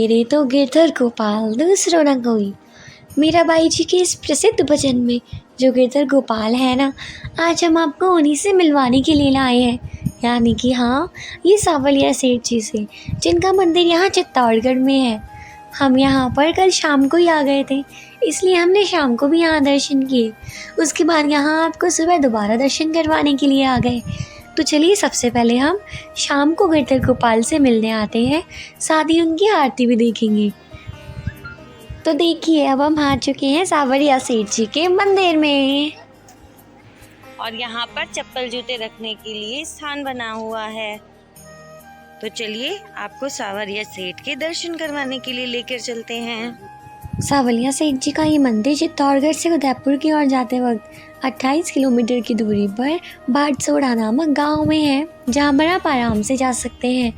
मेरे तो गिरधर गोपाल दूसरों न कोई। मीराबाई जी के इस प्रसिद्ध भजन में जो गिरधर गोपाल है ना, आज हम आपको उन्हीं से मिलवाने के लिए लाए हैं। यानी कि हाँ, ये सावलिया सेठ जी से, जिनका मंदिर यहाँ चित्तौड़गढ़ में है। हम यहाँ पर कल शाम को ही आ गए थे, इसलिए हमने शाम को भी यहाँ दर्शन किए। उसके बाद यहाँ आपको सुबह दोबारा दर्शन करवाने के लिए आ गए। तो चलिए, सबसे पहले हम शाम को गिरधर गोपाल से मिलने आते हैं, साथ ही उनकी आरती भी देखेंगे। तो देखिए, अब हम आ चुके हैं सावरिया सेठ जी के मंदिर में, और यहाँ पर चप्पल जूते रखने के लिए स्थान बना हुआ है। तो चलिए, आपको सावरिया सेठ के दर्शन करवाने के लिए लेकर चलते हैं। सावलिया सेठ जी का ये मंदिर चित्तौड़गढ़ से उदयपुर की ओर जाते वक्त 28 किलोमीटर की दूरी पर बाटसोड़ा नामक गांव में है, जहां पर आप आराम से जा सकते हैं।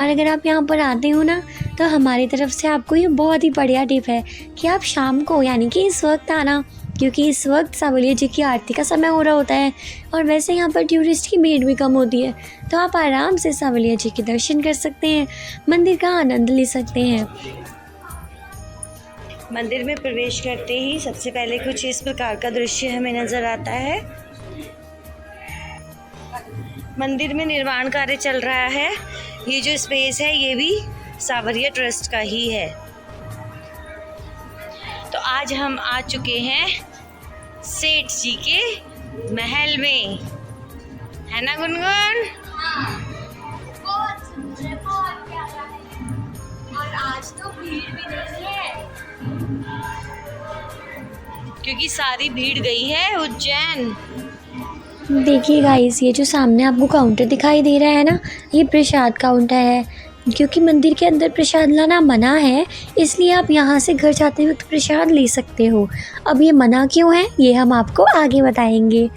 और अगर आप यहां पर आते हो ना, तो हमारी तरफ से आपको ये बहुत ही बढ़िया टिप है कि आप शाम को, यानी कि इस वक्त आना, क्योंकि इस वक्त सावलिया जी की आरती का समय हो रहा होता है और वैसे यहाँ पर टूरिस्ट की भीड़ भी कम होती है। तो आप आराम से सावलिया जी के दर्शन कर सकते हैं, मंदिर का आनंद ले सकते हैं। मंदिर में प्रवेश करते ही सबसे पहले कुछ इस प्रकार का दृश्य हमें नजर आता है। मंदिर में निर्माण कार्य चल रहा है। ये जो स्पेस है ये भी सावरिया ट्रस्ट का ही है। तो आज हम आ चुके हैं सेठ जी के महल में, है ना गुनगुन? बहुत सुंदर, बहुत प्यारा है। और आज तो भीड़ भी नहीं है, क्योंकि सारी भीड़ गई है उज्जैन। देखिए गाइस, ये जो सामने आपको काउंटर दिखाई दे रहा है ना, ये प्रसाद काउंटर है। क्योंकि मंदिर के अंदर प्रसाद लाना मना है, इसलिए आप यहाँ से घर जाते वक्त प्रसाद ले सकते हो। अब ये मना क्यों है, ये हम आपको आगे बताएंगे।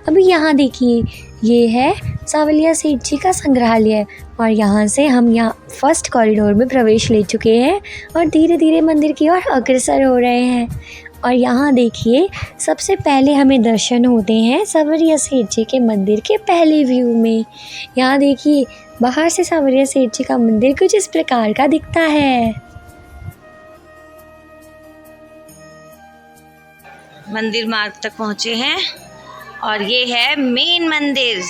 अभी यहाँ देखिए, ये है सावलिया सेठ जी का संग्रहालय, और यहाँ से हम यहाँ फर्स्ट कॉरिडोर में प्रवेश ले चुके हैं और धीरे धीरे मंदिर की ओर अग्रसर हो रहे हैं। और यहाँ देखिए, सबसे पहले हमें दर्शन होते हैं सावरिया सेठ जी के मंदिर के पहले व्यू में। यहाँ देखिए, बाहर से सावरिया सेठ जी का मंदिर कुछ इस प्रकार का दिखता है। मंदिर मार्ग तक पहुँचे हैं और ये है मेन मंदिर।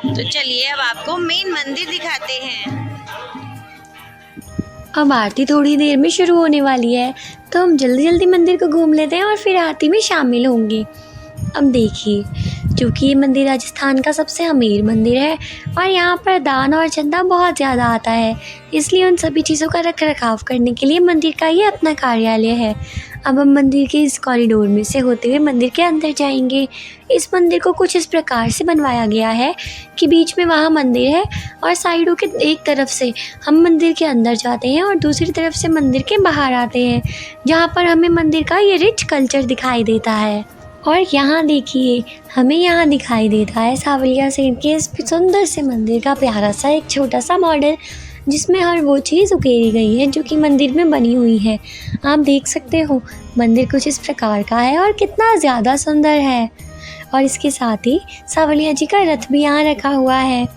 तो चलिए, अब आपको मेन मंदिर दिखाते हैं। अब आरती थोड़ी देर में शुरू होने वाली है, तो हम जल्दी जल्दी मंदिर को घूम लेते हैं और फिर आरती में शामिल होंगे। अब देखिए, क्योंकि ये मंदिर राजस्थान का सबसे अमीर मंदिर है और यहाँ पर दान और चंदा बहुत ज़्यादा आता है, इसलिए उन सभी चीज़ों का रख रखाव करने के लिए मंदिर का ये अपना कार्यालय है। अब हम मंदिर के इस कॉरिडोर में से होते हुए मंदिर के अंदर जाएंगे। इस मंदिर को कुछ इस प्रकार से बनवाया गया है कि बीच में वहाँ मंदिर है और साइडों के एक तरफ से हम मंदिर के अंदर जाते हैं और दूसरी तरफ से मंदिर के बाहर आते हैं, जहाँ पर हमें मंदिर का ये रिच कल्चर दिखाई देता है। और यहाँ देखिए, हमें यहाँ दिखाई देता है सावलिया सेठ के इस सुंदर से मंदिर का प्यारा सा एक छोटा सा मॉडल, जिसमें हर वो चीज़ उकेरी गई है जो कि मंदिर में बनी हुई है। आप देख सकते हो, मंदिर कुछ इस प्रकार का है और कितना ज़्यादा सुंदर है। और इसके साथ ही सावलिया जी का रथ भी यहाँ रखा हुआ है।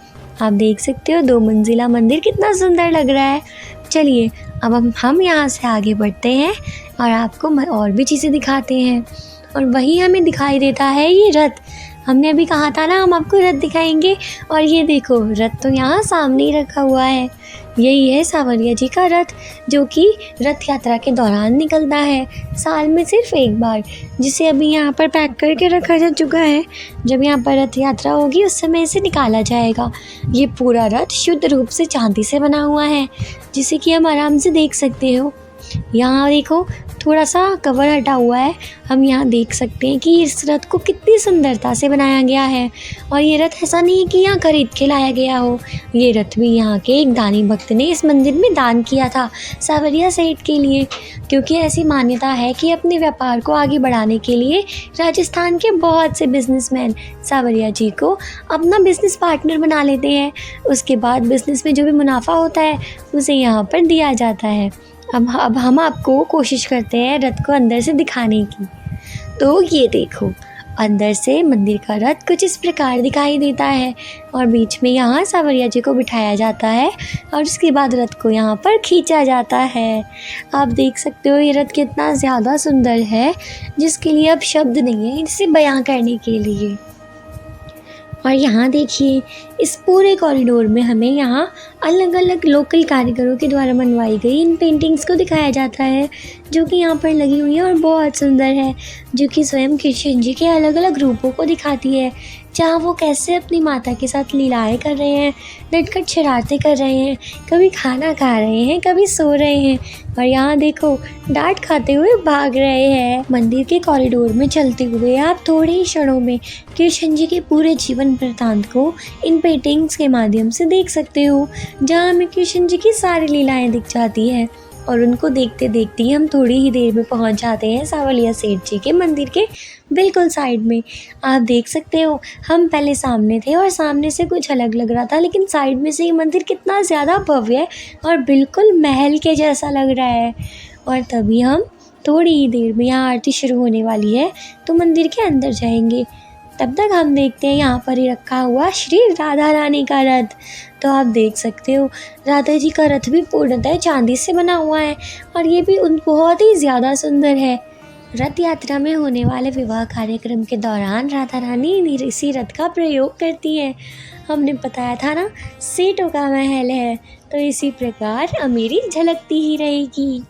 आप देख सकते हो, 2 मंजिला मंदिर कितना सुंदर लग रहा है। चलिए, अब हम यहाँ से आगे बढ़ते हैं और आपको और भी चीज़ें दिखाते हैं। और वहीं हमें दिखाई देता है ये रथ। हमने अभी कहा था ना, हम आपको रथ दिखाएंगे, और ये देखो, रथ तो यहाँ सामने ही रखा हुआ है। यही है सावरिया जी का रथ, जो कि रथ यात्रा के दौरान निकलता है, साल में सिर्फ एक बार, जिसे अभी यहाँ पर पैक करके रखा जा चुका है। जब यहाँ पर रथ यात्रा होगी उस समय इसे निकाला जाएगा। ये पूरा रथ शुद्ध रूप से चांदी से बना हुआ है, जिसे कि हम आराम से देख सकते हो। यहाँ देखो, थोड़ा सा कवर हटा हुआ है, हम यहाँ देख सकते हैं कि इस रथ को कितनी सुंदरता से बनाया गया है। और ये रथ ऐसा नहीं है कि यहाँ खरीद के लाया गया हो, ये रथ भी यहाँ के एक दानी भक्त ने इस मंदिर में दान किया था सावरिया सेठ के लिए, क्योंकि ऐसी मान्यता है कि अपने व्यापार को आगे बढ़ाने के लिए राजस्थान के बहुत से बिजनेसमैन सावरिया जी को अपना बिजनेस पार्टनर बना लेते हैं। उसके बाद बिजनेस में जो भी मुनाफा होता है उसे यहाँ पर दिया जाता है। अब हम आपको कोशिश करते हैं रथ को अंदर से दिखाने की। तो ये देखो, अंदर से मंदिर का रथ कुछ इस प्रकार दिखाई देता है और बीच में यहाँ सांवरिया जी को बिठाया जाता है और उसके बाद रथ को यहाँ पर खींचा जाता है। आप देख सकते हो ये रथ कितना ज़्यादा सुंदर है, जिसके लिए अब शब्द नहीं है इसे बयां करने के लिए। और यहाँ देखिए, इस पूरे कॉरिडोर में हमें यहाँ अलग अलग लोकल कारीगरों के द्वारा बनवाई गई इन पेंटिंग्स को दिखाया जाता है, जो कि यहाँ पर लगी हुई है और बहुत सुंदर है, जो कि स्वयं कृष्ण जी के अलग अलग रूपों को दिखाती है, जहाँ वो कैसे अपनी माता के साथ लीलाएं कर रहे हैं, नटखट शरारतें कर रहे हैं, कभी खाना खा रहे हैं, कभी सो रहे हैं और यहाँ देखो डांट खाते हुए भाग रहे हैं। मंदिर के कॉरिडोर में चलते हुए आप थोड़े ही क्षणों में कृष्ण जी के पूरे जीवन वृत्तांत को इन पेंटिंग्स के माध्यम से देख सकते हो, जहाँ हमें कृष्ण जी की सारी लीलाएं दिख जाती है और उनको देखते देखते ही हम थोड़ी ही देर में पहुंच जाते हैं सांवरिया सेठ जी के मंदिर के बिल्कुल साइड में। आप देख सकते हो, हम पहले सामने थे और सामने से कुछ अलग लग रहा था, लेकिन साइड में से ये मंदिर कितना ज़्यादा भव्य है और बिल्कुल महल के जैसा लग रहा है। और तभी हम थोड़ी ही देर में यहाँ आरती शुरू होने वाली है तो मंदिर के अंदर जाएंगे। तब तक हम देखते हैं यहाँ पर ही रखा हुआ श्री राधा रानी का रथ। तो आप देख सकते हो राधा जी का रथ भी पूर्णतः चांदी से बना हुआ है और ये भी बहुत ही ज़्यादा सुंदर है। रथ यात्रा में होने वाले विवाह कार्यक्रम के दौरान राधा रानी इसी रथ का प्रयोग करती है। हमने बताया था ना, सेठों का महल है, तो इसी प्रकार अमीरी झलकती ही रहेगी।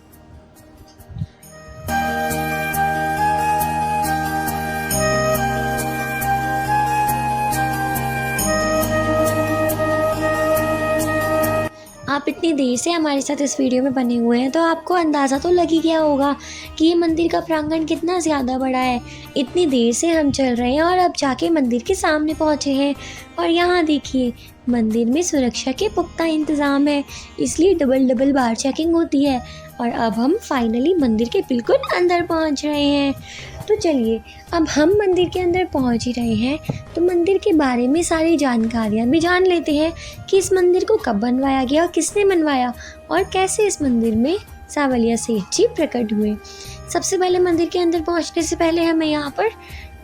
आप इतनी देर से हमारे साथ इस वीडियो में बने हुए हैं तो आपको अंदाज़ा तो लग ही गया होगा कि ये मंदिर का प्रांगण कितना ज़्यादा बड़ा है। इतनी देर से हम चल रहे हैं और अब जाके मंदिर के सामने पहुँचे हैं और यहाँ देखिए मंदिर में सुरक्षा के पुख्ता इंतज़ाम है, इसलिए डबल बार चेकिंग होती है और अब हम फाइनली मंदिर के बिल्कुल अंदर पहुँच रहे हैं। तो चलिए, अब हम मंदिर के अंदर पहुंच ही रहे हैं तो मंदिर के बारे में सारी जानकारियां भी जान लेते हैं कि इस मंदिर को कब बनवाया गया, किसने बनवाया और कैसे इस मंदिर में सांवरिया सेठ जी प्रकट हुए। सबसे पहले मंदिर के अंदर पहुंचने से पहले हमें यहाँ पर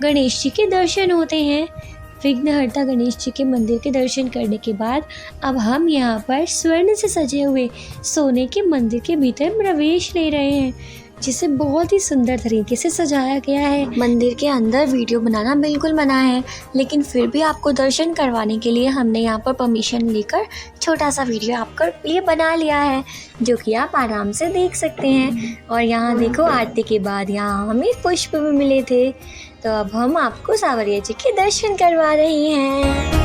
गणेश जी के दर्शन होते हैं। विघ्नहर्ता गणेश जी के मंदिर के दर्शन करने के बाद अब हम यहाँ पर स्वर्ण से सजे हुए सोने के मंदिर के भीतर प्रवेश ले रहे हैं, जिसे बहुत ही सुंदर तरीके से सजाया गया है। मंदिर के अंदर वीडियो बनाना बिल्कुल मना है, लेकिन फिर भी आपको दर्शन करवाने के लिए हमने यहाँ पर परमिशन लेकर छोटा सा वीडियो आपके लिए बना लिया है, जो कि आप आराम से देख सकते हैं। और यहाँ देखो, आरती के बाद यहाँ हमें पुष्प भी मिले थे, तो अब हम आपको सांवरिया जी के दर्शन करवा रहे हैं।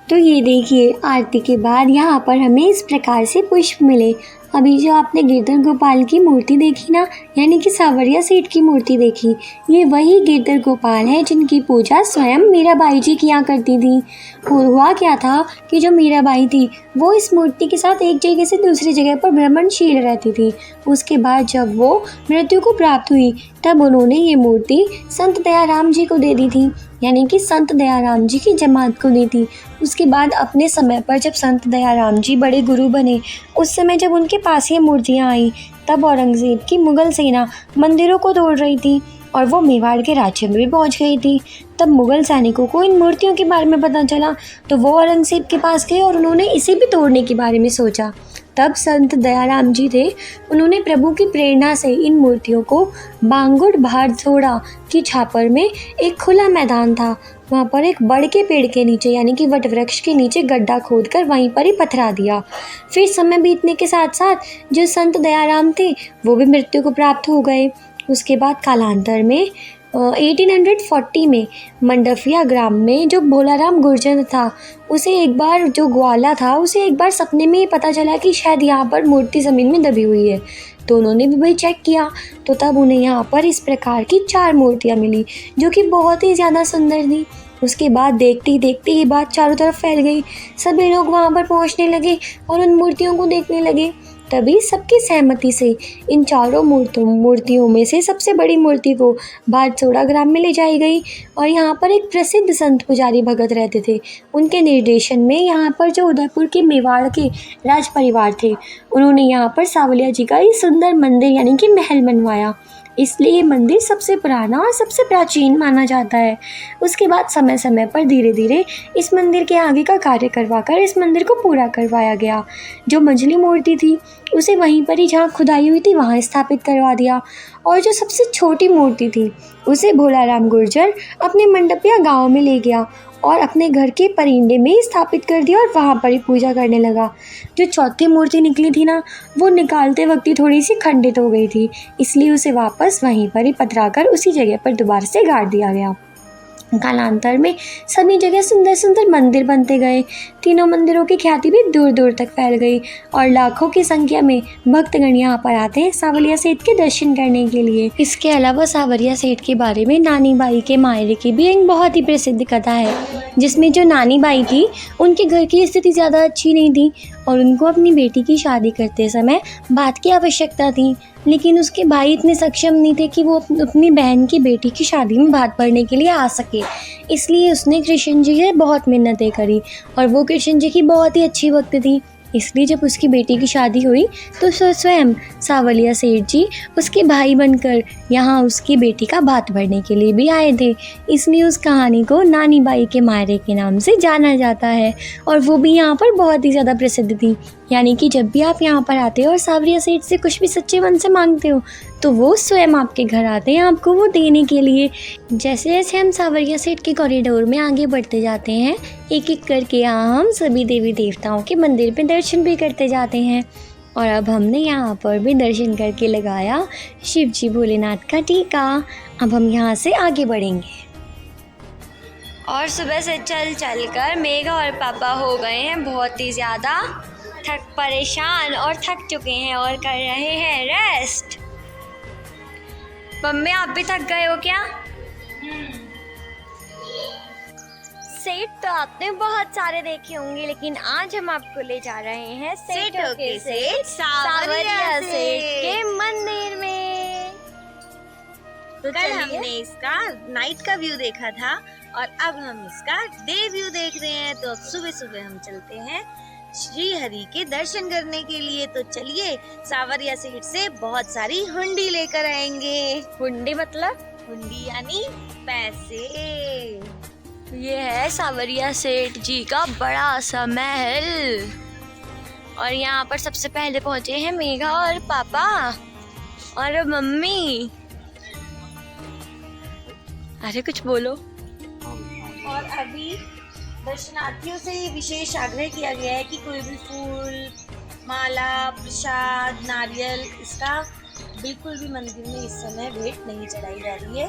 तो ये देखिए, आरती के बाद यहाँ पर हमें इस प्रकार से पुष्प मिले। अभी जो आपने गिरधर गोपाल की मूर्ति देखी ना, यानी कि सांवरिया सेठ की मूर्ति देखी, ये वही गिरधर गोपाल है जिनकी पूजा स्वयं मीराबाई जी किया करती थी। हुआ क्या था कि जो मीराबाई थी वो इस मूर्ति के साथ एक जगह से दूसरी जगह पर भ्रमणशील रहती थी। उसके बाद जब वो मृत्यु को प्राप्त हुई तब उन्होंने ये मूर्ति संत दयाराम जी को दे दी थी, यानी कि संत दयाराम जी की जमात को दी थी। उसके बाद अपने समय पर जब संत दयाराम जी बड़े गुरु बने, उस समय जब उनके पास ये मूर्तियाँ आई, तब औरंगज़ेब की मुग़ल सेना मंदिरों को तोड़ रही थी और वो मेवाड़ के राज्य में भी पहुंच गई थी। तब मुग़ल सैनिकों को इन मूर्तियों के बारे में पता चला तो वो औरंगज़ेब के पास गए और उन्होंने इसे भी तोड़ने के बारे में सोचा। तब संत दयाराम जी थे, उन्होंने प्रभु की प्रेरणा से इन मूर्तियों को बांगुड़ भारथोड़ा की छापर में एक खुला मैदान था, वहाँ पर एक बड़ के पेड़ के नीचे यानी कि वट वृक्ष के नीचे गड्ढा खोदकर वहीं पर ही पथरा दिया। फिर समय बीतने के साथ साथ जो संत दयाराम थे वो भी मृत्यु को प्राप्त हो गए। उसके बाद कालांतर में 1840 में मंडफिया ग्राम में जो भोलाराम गुर्जर था, उसे एक बार जो ग्वाला था उसे एक बार सपने में ही पता चला कि शायद यहाँ पर मूर्ति ज़मीन में दबी हुई है। तो उन्होंने भी भाई चेक किया तो तब उन्हें यहाँ पर इस प्रकार की 4 मूर्तियाँ मिली, जो कि बहुत ही ज़्यादा सुंदर थी। उसके बाद देखते ही देखते ये बात चारों तरफ फैल गई। सभी लोग वहाँ पर पहुँचने लगे और उन मूर्तियों को देखने लगे। तभी सबकी सहमति से इन चारों मूर्तियों में से सबसे बड़ी मूर्ति को भाटसोड़ा ग्राम में ले जाई गई। और यहाँ पर एक प्रसिद्ध संत पुजारी भगत रहते थे। उनके निर्देशन में यहाँ पर जो उदयपुर के मेवाड़ के राज परिवार थे, उन्होंने यहाँ पर सांवलिया जी का ये सुंदर मंदिर यानी कि महल बनवाया। इसलिए ये मंदिर सबसे पुराना और सबसे प्राचीन माना जाता है। उसके बाद समय समय पर धीरे धीरे इस मंदिर के आगे का कार्य करवाकर इस मंदिर को पूरा करवाया गया। जो मंझली मूर्ति थी उसे वहीं पर ही जहाँ खुदाई हुई थी वहाँ स्थापित करवा दिया। और जो सबसे छोटी मूर्ति थी उसे भोलाराम गुर्जर अपने मंडपिया गांव में ले गया और अपने घर के परिंदे में स्थापित कर दिया और वहाँ पर ही पूजा करने लगा। जो चौथी मूर्ति निकली थी ना, वो निकालते वक्त ही थोड़ी सी खंडित हो गई थी, इसलिए उसे वापस वहीं पर ही पधराकर उसी जगह पर दोबारा से गाड़ दिया गया। कालांतर में सभी जगह सुंदर सुंदर मंदिर बनते गए। तीनों मंदिरों की ख्याति भी दूर दूर तक फैल गई और लाखों की संख्या में भक्तगण यहाँ पर आते हैं सांवलिया सेठ के दर्शन करने के लिए। इसके अलावा सांवरिया सेठ के बारे में नानी बाई के मायरे की भी एक बहुत ही प्रसिद्ध कथा है, जिसमें जो नानी बाई थी उनके घर की स्थिति ज़्यादा अच्छी नहीं थी और उनको अपनी बेटी की शादी करते समय बात की आवश्यकता थी, लेकिन उसके भाई इतने सक्षम नहीं थे कि वो अपनी बहन की बेटी की शादी में भात पढ़ने के लिए आ सके। इसलिए उसने कृष्ण जी से बहुत मिन्नतें करी और वो कृष्ण जी की बहुत ही अच्छी भक्त थी। इसलिए जब उसकी बेटी की शादी हुई तो स्वयं सांवलिया सेठ जी उसके भाई बनकर यहाँ उसकी बेटी का भात भरने के लिए भी आए थे। इसलिए उस कहानी को नानी बाई के मायरे के नाम से जाना जाता है और वो भी यहाँ पर बहुत ही ज़्यादा प्रसिद्ध थी। यानी कि जब भी आप यहाँ पर आते हो और सांवरिया सेठ से कुछ भी सच्चे मन से मांगते हो तो वो स्वयं आपके घर आते हैं आपको वो देने के लिए। जैसे जैसे हम सांवरिया सेठ के कॉरिडोर में आगे बढ़ते जाते हैं, एक एक करके यहाँ हम सभी देवी देवताओं के मंदिर पे दर्शन भी करते जाते हैं। और अब हमने यहाँ पर भी दर्शन करके लगाया शिव जी भोलेनाथ का टीका। अब हम यहाँ से आगे बढ़ेंगे। और सुबह से चल चल कर मेघा और पापा हो गए हैं बहुत ही ज़्यादा परेशान और थक चुके हैं और कर रहे हैं रेस्ट। मम्मी आप भी थक गए हो क्या? सेठ तो आपने बहुत सारे देखे होंगे, लेकिन आज हम आपको ले जा रहे हैं सेठों के सेठ सांवरिया सेठ के मंदिर में। तो कल हमने इसका नाइट का व्यू देखा था और अब हम इसका डे व्यू देख रहे हैं। तो अब सुबह सुबह हम चलते हैं श्री हरि के दर्शन करने के लिए। तो चलिए सांवरिया सेठ से बहुत सारी हुंडी लेकर आएंगे। हुंडी मतलब? हुंडी यानी पैसे। ये है सांवरिया सेठ जी का बड़ा सा महल और यहाँ पर सबसे पहले पहुँचे हैं मेघा और पापा और मम्मी। अरे कुछ बोलो। और अभी दर्शनार्थियों से ये विशेष आग्रह किया गया है कि कोई भी फूल, माला, प्रसाद, नारियल इसका बिल्कुल भी मंदिर में इस समय भेंट नहीं चढ़ाई जा रही है।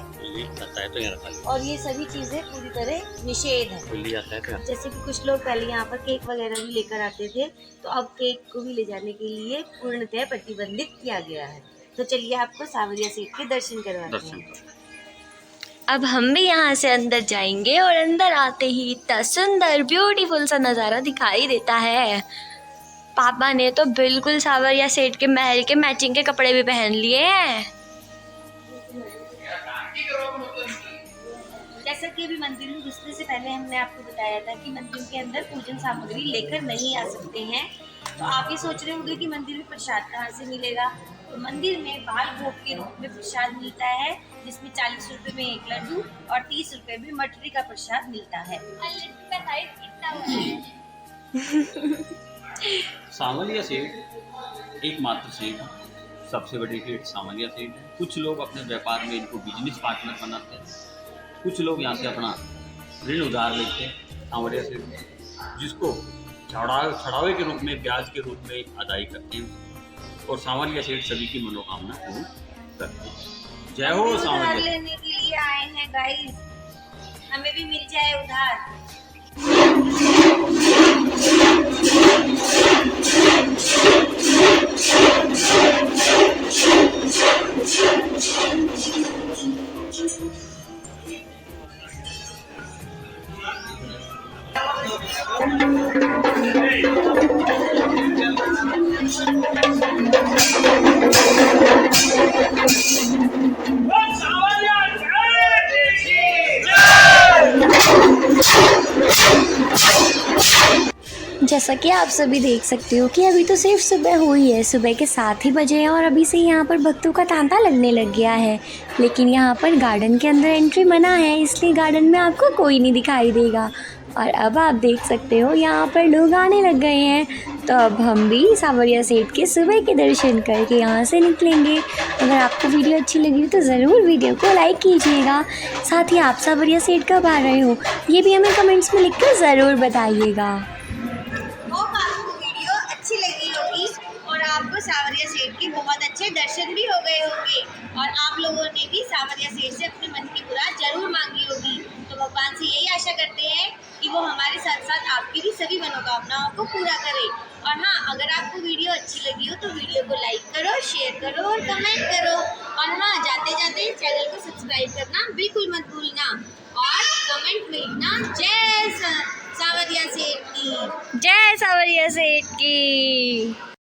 और ये सभी चीजें पूरी तरह निषेध है। जैसे कि कुछ लोग पहले यहाँ पर केक वगैरह भी लेकर आते थे, तो अब केक को भी ले जाने के लिए पूर्णतः प्रतिबंधित किया गया है। तो चलिए आपको सांवरिया सेठ के दर्शन करवाते हैं। अब हम भी यहाँ से अंदर जाएंगे और अंदर आते ही इतना सुंदर ब्यूटीफुल सा नज़ारा दिखाई देता है। पापा ने तो बिल्कुल सांवरिया सेठ के महल के मैचिंग के कपड़े भी पहन लिए हैं। जैसा कि अभी मंदिर में घुसने से पहले हमने आपको बताया था कि मंदिर के अंदर पूजन सामग्री लेकर नहीं आ सकते हैं। तो आप ये सोच रहे होंगे कि मंदिर में प्रसाद कहाँ से मिलेगा। तो मंदिर में बाल भोग के रूप में प्रसाद मिलता है, जिसमें 40 रुपए में एक लड्डू और 30 रुपए में मठरी का प्रसाद मिलता है। सांवलिया सेठ एकमात्र सेठ है, सबसे बड़ी सेठ सांवलिया सेठ है। कुछ लोग अपने व्यापार में इनको बिजनेस पार्टनर बनाते हैं, कुछ लोग यहाँ से अपना ऋण उधार लेते हैं सांवलिया सेठ, जिसको छड़ावे के रूप में, ब्याज के रूप में अदाई करते हैं और सांवलिया सेठ सभी की मनोकामना पूर्ण करते हैं। जय हो सांवलिया। लेने के लिए आए हैं गाइस, हमें भी मिल जाए उधार। जैसा कि आप सभी देख सकते हो कि अभी तो सिर्फ सुबह हुई है, सुबह के 7 ही बजे हैं और अभी से यहाँ पर भक्तों का तांता लगने लग गया है। लेकिन यहाँ पर गार्डन के अंदर एंट्री मना है, इसलिए गार्डन में आपको कोई नहीं दिखाई देगा। और अब आप देख सकते हो यहाँ पर लोग आने लग गए हैं। तो अब हम भी सांवरिया सेठ के सुबह के दर्शन करके यहाँ से निकलेंगे। अगर आपको वीडियो अच्छी लगी तो ज़रूर वीडियो को लाइक कीजिएगा। साथ ही आप सांवरिया सेठ कब आ रहे हो ये भी हमें कमेंट्स में लिखकर ज़रूर बताइएगा। होप आपको वीडियो अच्छी लगी होगी और आपको सांवरिया सेठ के बहुत अच्छे दर्शन भी हो गए होंगे और आप लोगों ने भी सांवरिया सेठ से अपने मन की मुराद जरूर मांगी होगी। तो भगवान से यही आशा करते हैं कि वो हमारे साथ साथ आपकी भी सभी मनोकामनाओं को पूरा करे। और हाँ, अगर आपको वीडियो अच्छी लगी हो तो वीडियो को लाइक करो, शेयर करो और कमेंट करो। और हाँ, जाते जाते चैनल को सब्सक्राइब करना बिल्कुल मत भूलना और कमेंट में लिखना जय सांवरिया सेठ की। जय सांवरिया सेठ की।